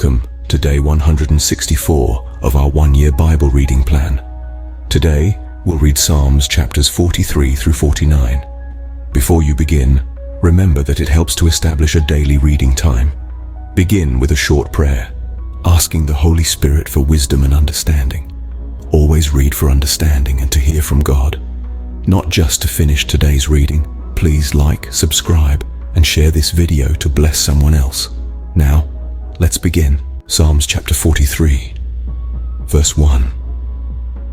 Welcome to day 164 of our one-year Bible reading plan. Today, we'll read Psalms chapters 43 through 49. Before you begin, remember that it helps to establish a daily reading time. Begin with a short prayer, asking the Holy Spirit for wisdom and understanding. Always read for understanding and to hear from God. Not just to finish today's reading. Please like, subscribe, and share this video to bless someone else. Now, let's begin. Psalms chapter 43, verse 1.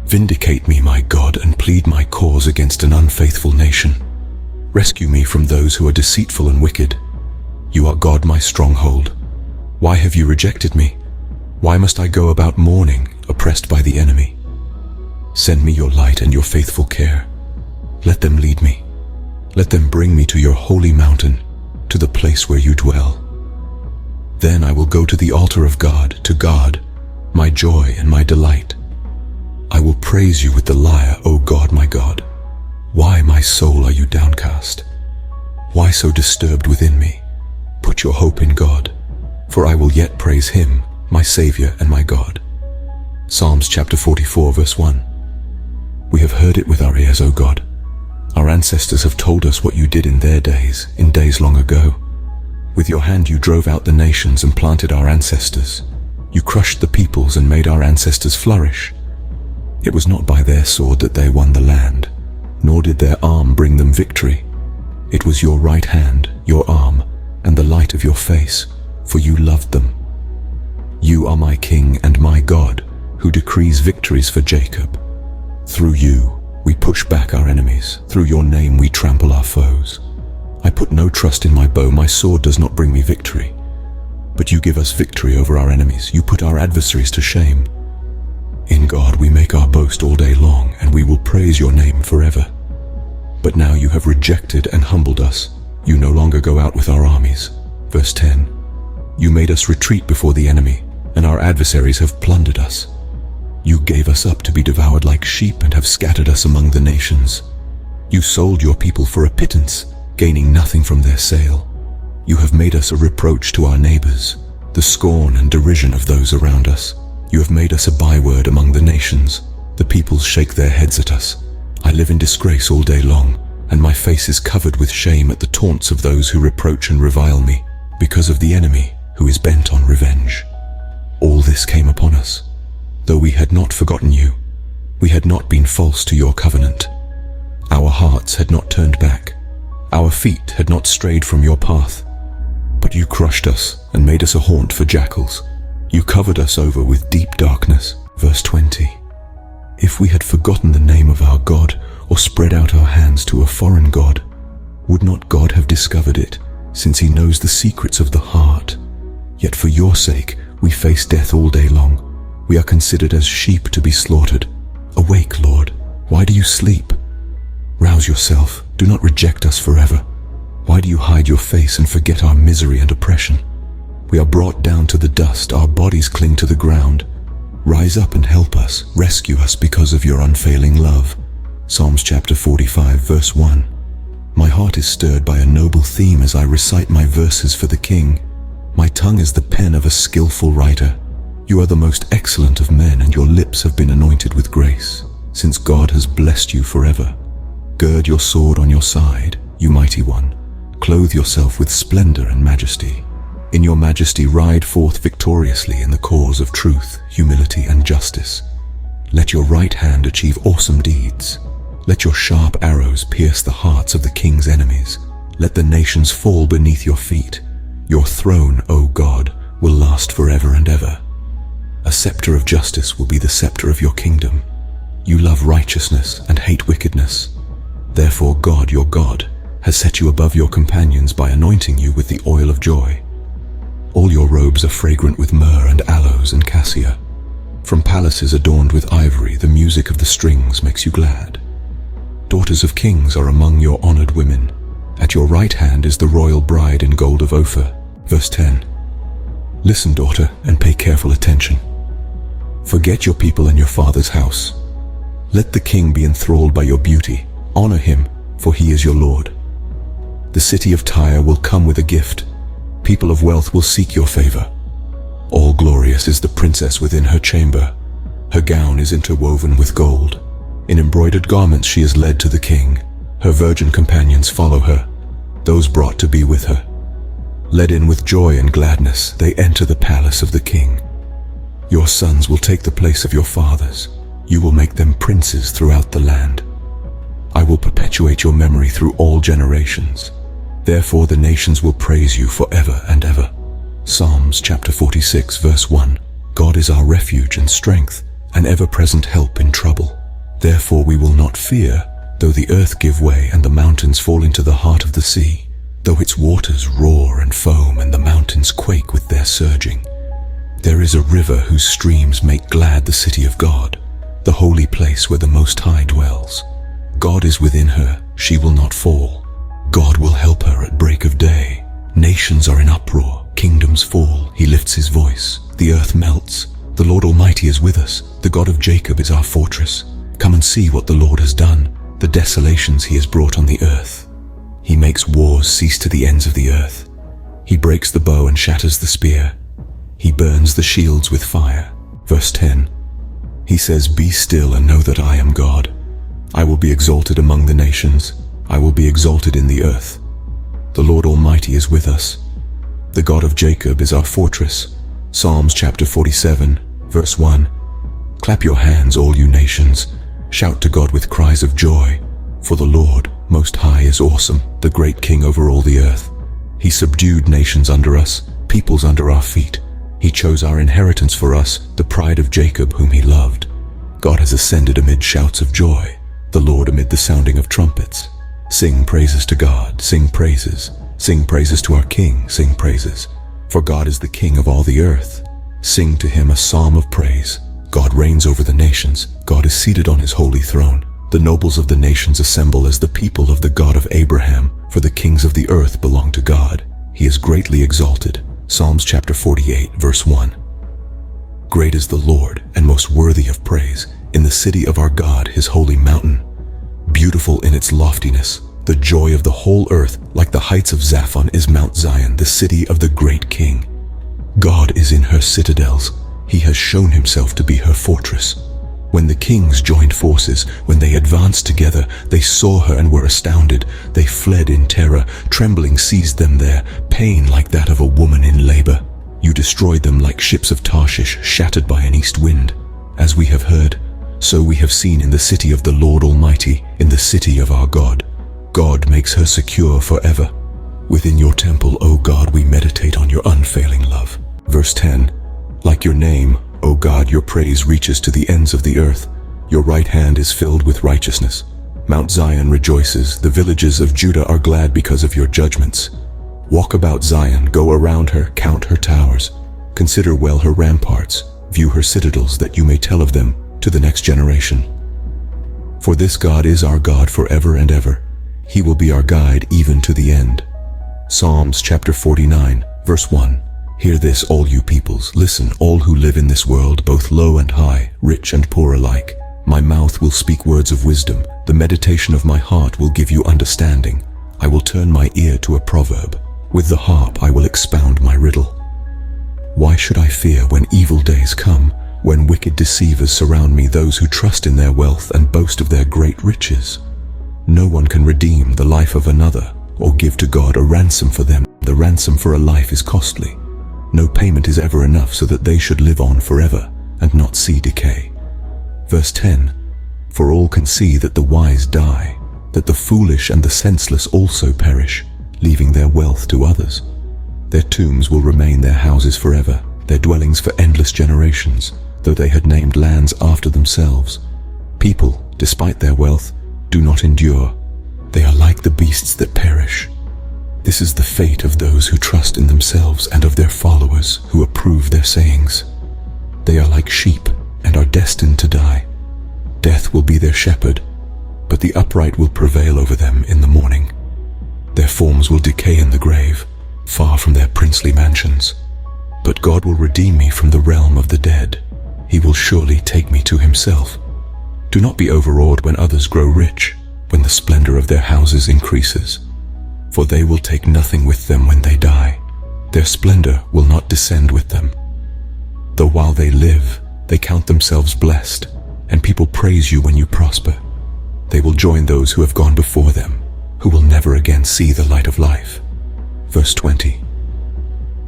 Vindicate me, my God, and plead my cause against an unfaithful nation. Rescue me from those who are deceitful and wicked. You are God, my stronghold. Why have you rejected me? Why must I go about mourning, oppressed by the enemy? Send me your light and your faithful care. Let them lead me. Let them bring me to your holy mountain, to the place where you dwell. Then I will go to the altar of God, to God, my joy and my delight. I will praise you with the lyre, O God, my God. Why, my soul, are you downcast? Why so disturbed within me? Put your hope in God, for I will yet praise him, my Savior and my God. Psalms chapter 44, verse 1. We have heard it with our ears, O God. Our ancestors have told us what you did in their days, in days long ago. With your hand you drove out the nations and planted our ancestors. You crushed the peoples and made our ancestors flourish. It was not by their sword that they won the land, nor did their arm bring them victory. It was your right hand, your arm, and the light of your face, for you loved them. You are my King and my God, who decrees victories for Jacob. Through you, we push back our enemies. Through your name we trample our foes. I put no trust in my bow. My sword does not bring me victory. But you give us victory over our enemies. You put our adversaries to shame. In God we make our boast all day long, and we will praise your name forever. But now you have rejected and humbled us. You no longer go out with our armies. Verse 10. You made us retreat before the enemy, and our adversaries have plundered us. You gave us up to be devoured like sheep and have scattered us among the nations. You sold your people for a pittance, gaining nothing from their sale. You have made us a reproach to our neighbors, the scorn and derision of those around us. You have made us a byword among the nations. The peoples shake their heads at us. I live in disgrace all day long, and my face is covered with shame at the taunts of those who reproach and revile me, because of the enemy who is bent on revenge. All this came upon us. Though we had not forgotten you, we had not been false to your covenant. Our hearts had not turned back. Our feet had not strayed from your path. But you crushed us and made us a haunt for jackals. You covered us over with deep darkness. Verse 20. If we had forgotten the name of our God, or spread out our hands to a foreign god, would not God have discovered it, since he knows the secrets of the heart? Yet for your sake we face death all day long. We are considered as sheep to be slaughtered. Awake, Lord. Why do you sleep? Rouse yourself. Do not reject us forever. Why do you hide your face and forget our misery and oppression? We are brought down to the dust. Our bodies cling to the ground. Rise up and help us. Rescue us because of your unfailing love. Psalms chapter 45, verse 1. My heart is stirred by a noble theme as I recite my verses for the King. My tongue is the pen of a skillful writer. You are the most excellent of men, and your lips have been anointed with grace, since God has blessed you forever. Gird your sword on your side, you mighty one. Clothe yourself with splendor and majesty. In your majesty ride forth victoriously in the cause of truth, humility, and justice. Let your right hand achieve awesome deeds. Let your sharp arrows pierce the hearts of the king's enemies. Let the nations fall beneath your feet. Your throne, O God, will last forever and ever. A scepter of justice will be the scepter of your kingdom. You love righteousness and hate wickedness. Therefore God, your God, has set you above your companions by anointing you with the oil of joy. All your robes are fragrant with myrrh and aloes and cassia. From palaces adorned with ivory, the music of the strings makes you glad. Daughters of kings are among your honored women. At your right hand is the royal bride in gold of Ophir. Verse 10. Listen, daughter, and pay careful attention. Forget your people and your father's house. Let the king be enthralled by your beauty. Honor him, for he is your Lord. The city of Tyre will come with a gift. People of wealth will seek your favor. All glory glorious is the princess within her chamber. Her gown is interwoven with gold. In embroidered garments she is led to the king. Her virgin companions follow her, those brought to be with her. Led in with joy and gladness, they enter the palace of the king. Your sons will take the place of your fathers. You will make them princes throughout the land. I will perpetuate your memory through all generations. Therefore the nations will praise you forever and ever. Psalms chapter 46 verse 1. God is our refuge and strength, an ever-present help in trouble. Therefore we will not fear, though the earth give way and the mountains fall into the heart of the sea, though its waters roar and foam and the mountains quake with their surging. There is a river whose streams make glad the city of God, the holy place where the Most High dwells. God is within her, she will not fall. God will help her at break of day. Nations are in uproar, kingdoms fall, he lifts his voice, the earth melts. The Lord Almighty is with us, the God of Jacob is our fortress. Come and see what the Lord has done, the desolations he has brought on the earth. He makes wars cease to the ends of the earth. He breaks the bow and shatters the spear. He burns the shields with fire. Verse 10. He says, "Be still and know that I am God. I will be exalted among the nations. I will be exalted in the earth. The Lord Almighty is with us. The God of Jacob is our fortress." Psalms chapter 47, verse 1. Clap your hands, all you nations. Shout to God with cries of joy. For the Lord Most High is awesome, the great King over all the earth. He subdued nations under us, peoples under our feet. He chose our inheritance for us, the pride of Jacob whom he loved. God has ascended amid shouts of joy, the Lord amid the sounding of trumpets. Sing praises to God, sing praises. Sing praises to our King, sing praises. For God is the King of all the earth. Sing to him a psalm of praise. God reigns over the nations. God is seated on his holy throne. The nobles of the nations assemble as the people of the God of Abraham, for the kings of the earth belong to God. He is greatly exalted. Psalms chapter 48, verse 1. Great is the Lord, and most worthy of praise, in the city of our God, his holy mountain. Beautiful in its loftiness, the joy of the whole earth, like the heights of Zaphon is Mount Zion, the city of the great King. God is in her citadels. He has shown himself to be her fortress. When the kings joined forces, when they advanced together, they saw her and were astounded. They fled in terror. Trembling seized them there, pain like that of a woman in labor. You destroyed them like ships of Tarshish, shattered by an east wind. As we have heard, so we have seen in the city of the Lord Almighty, in the city of our God. God makes her secure forever. Within your temple, O God, we meditate on your unfailing love. Verse 10. Like your name, O God, your praise reaches to the ends of the earth. Your right hand is filled with righteousness. Mount Zion rejoices. The villages of Judah are glad because of your judgments. Walk about Zion, go around her, count her towers. Consider well her ramparts. View her citadels, that you may tell of them to the next generation. For this God is our God forever and ever. He will be our guide even to the end. Psalms chapter 49, verse 1. Hear this, all you peoples. Listen, all who live in this world, both low and high, rich and poor alike. My mouth will speak words of wisdom. The meditation of my heart will give you understanding. I will turn my ear to a proverb. With the harp I will expound my riddle. Why should I fear when evil days come, when wicked deceivers surround me, those who trust in their wealth and boast of their great riches? No one can redeem the life of another, or give to God a ransom for them. The ransom for a life is costly. No payment is ever enough so that they should live on forever and not see decay. Verse 10. For all can see that the wise die, that the foolish and the senseless also perish, leaving their wealth to others. Their tombs will remain their houses forever, their dwellings for endless generations, though they had named lands after themselves. People, despite their wealth, do not endure. They are like the beasts that perish. This is the fate of those who trust in themselves and of their followers who approve their sayings. They are like sheep and are destined to die. Death will be their shepherd, but the upright will prevail over them in the morning. Their forms will decay in the grave, far from their princely mansions. But God will redeem me from the realm of the dead. He will surely take me to himself. Do not be overawed when others grow rich, when the splendor of their houses increases. For they will take nothing with them when they die. Their splendor will not descend with them. Though though while they live, they count themselves blessed, and people praise you when you prosper. They will join those who have gone before them, who will never again see the light of life. Verse 20.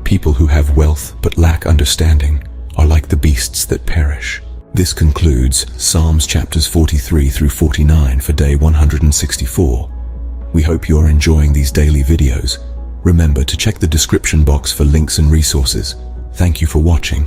People who have wealth but lack understanding are like the beasts that perish. This concludes Psalms chapters 43 through 49 for day 164. We hope you are enjoying these daily videos. Remember to check the description box for links and resources. Thank you for watching.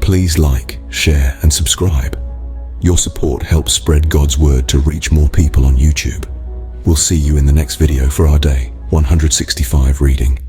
Please like, share, and subscribe. Your support helps spread God's word to reach more people on YouTube. We'll see you in the next video for our day 165 reading.